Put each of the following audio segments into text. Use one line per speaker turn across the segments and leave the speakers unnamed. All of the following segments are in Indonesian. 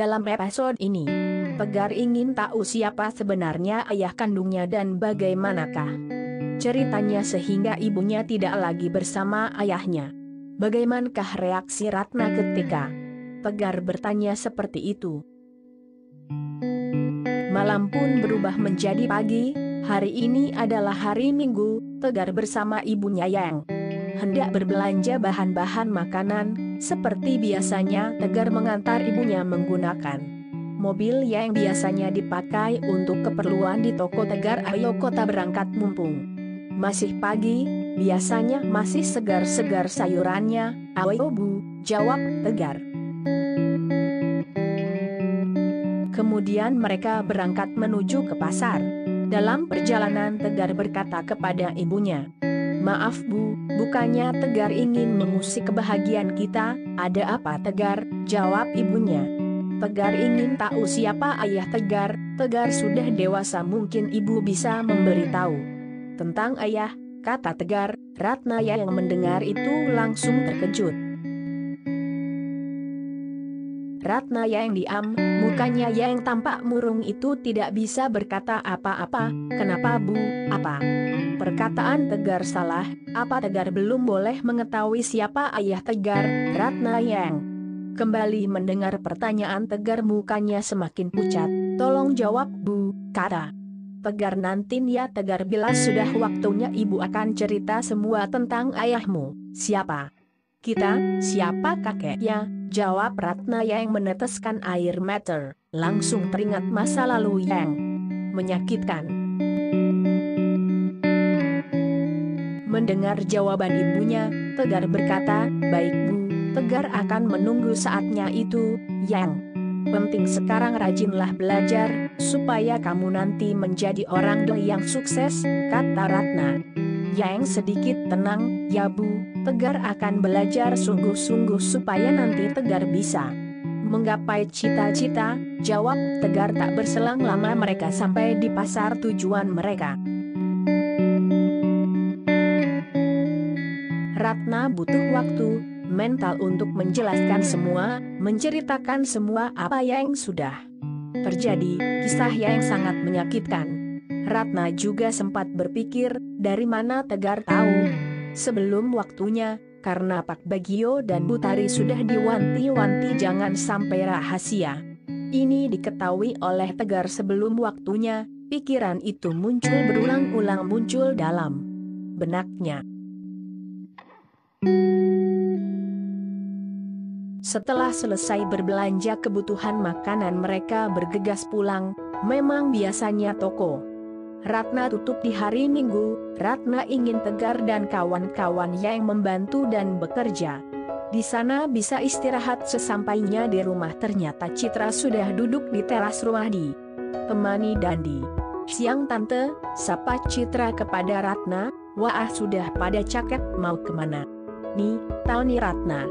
Dalam episode ini, Tegar ingin tahu siapa sebenarnya ayah kandungnya dan bagaimanakah ceritanya sehingga ibunya tidak lagi bersama ayahnya. Bagaimanakah reaksi Ratna ketika Tegar bertanya seperti itu? Malam pun berubah menjadi pagi. Hari ini adalah hari Minggu. Tegar bersama ibunya yang hendak berbelanja bahan-bahan makanan. Seperti biasanya, Tegar mengantar ibunya menggunakan mobil yang biasanya dipakai untuk keperluan di toko. Tegar ayo kota berangkat mumpung masih pagi, biasanya masih segar-segar sayurannya. Ayo Bu, jawab Tegar. Kemudian mereka berangkat menuju ke pasar. Dalam perjalanan Tegar berkata kepada ibunya, "Maaf Bu, bukannya Tegar ingin mengusik kebahagiaan kita." "Ada apa Tegar?" jawab ibunya. Tegar ingin tahu siapa ayah Tegar. Tegar sudah dewasa, mungkin ibu bisa memberitahu tentang ayah, kata Tegar. Ratna yang mendengar itu langsung terkejut. Ratna yang diam, mukanya yang tampak murung itu tidak bisa berkata apa-apa. "Kenapa Bu, apa perkataan Tegar salah? Apa Tegar belum boleh mengetahui siapa ayah Tegar?" Ratna yang kembali mendengar pertanyaan Tegar mukanya semakin pucat. "Tolong jawab Bu," kata Tegar. "Nanti ya Tegar, bila sudah waktunya ibu akan cerita semua tentang ayahmu." "Siapa?" "Kita, siapa kakeknya?" jawab Ratna yang meneteskan air mata. Langsung teringat masa lalu yang menyakitkan. Mendengar jawaban ibunya, Tegar berkata, "Baik Bu, Tegar akan menunggu saatnya itu. Yang penting sekarang rajinlah belajar, supaya kamu nanti menjadi orang yang sukses," kata Ratna. Yang sedikit tenang, "Ya Bu, Tegar akan belajar sungguh-sungguh supaya nanti Tegar bisa menggapai cita-cita," jawab Tegar. Tak berselang lama mereka sampai di pasar tujuan mereka. Ratna butuh waktu mental untuk menjelaskan semua, menceritakan semua apa yang sudah terjadi, kisah yang sangat menyakitkan. Ratna juga sempat berpikir, dari mana Tegar tahu sebelum waktunya, karena Pak Bagio dan Butari sudah diwanti-wanti jangan sampai rahasia ini diketahui oleh Tegar sebelum waktunya. Pikiran itu berulang-ulang muncul dalam benaknya. Setelah selesai berbelanja kebutuhan makanan mereka bergegas pulang. Memang biasanya toko Ratna tutup di hari Minggu. Ratna ingin Tegar dan kawan-kawan yang membantu dan bekerja di sana bisa istirahat. Sesampainya di rumah ternyata Citra sudah duduk di teras rumah di temani Dandi. "Siang Tante," sapa Citra kepada Ratna. "Wah, sudah pada caket, mau kemana?" "Nih, tani Ratna."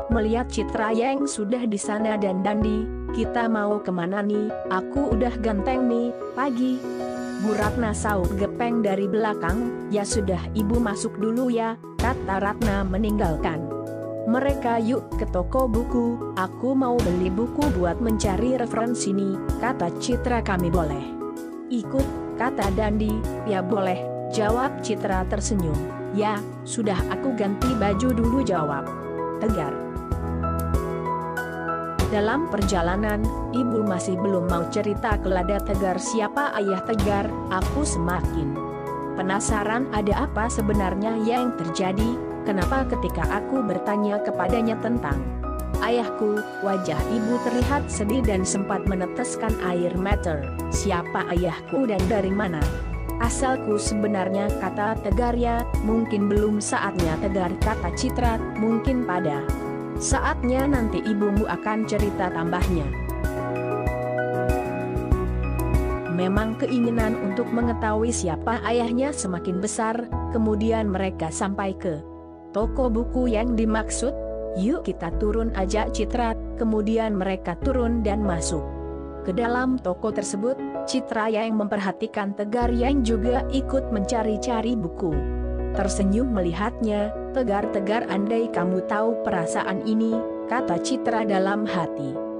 Melihat Citra yang sudah di sana dan Dandi, "Kita mau kemana nih? Aku udah ganteng nih, pagi." Bu Ratna saut gepeng dari belakang. "Ya sudah ibu masuk dulu ya," kata Ratna meninggalkan mereka. "Yuk ke toko buku, aku mau beli buku buat mencari referensi nih," kata Citra. "Kami boleh ikut?" kata Dandi. "Ya boleh," jawab Citra tersenyum. "Ya, sudah aku ganti baju dulu," jawab Tegar. Dalam perjalanan, ibu masih belum mau cerita kepada Tegar siapa ayah Tegar. "Aku semakin penasaran ada apa sebenarnya yang terjadi. Kenapa ketika aku bertanya kepadanya tentang ayahku, wajah ibu terlihat sedih dan sempat meneteskan air mata." "Siapa ayahku dan dari mana asalku sebenarnya?" kata Tegar. "Ya, mungkin belum saatnya Tegar," kata Citra. "Mungkin pada saatnya nanti ibumu akan cerita," tambahnya. Memang keinginan untuk mengetahui siapa ayahnya semakin besar. Kemudian mereka sampai ke toko buku yang dimaksud. "Yuk kita turun," ajak Citra. Kemudian mereka turun dan masuk ke dalam toko tersebut. Citra yang memperhatikan Tegar yang juga ikut mencari-cari buku. tersenyum melihatnya. Tegar-tegar, andai kamu tahu perasaan ini, kata Citra dalam hati.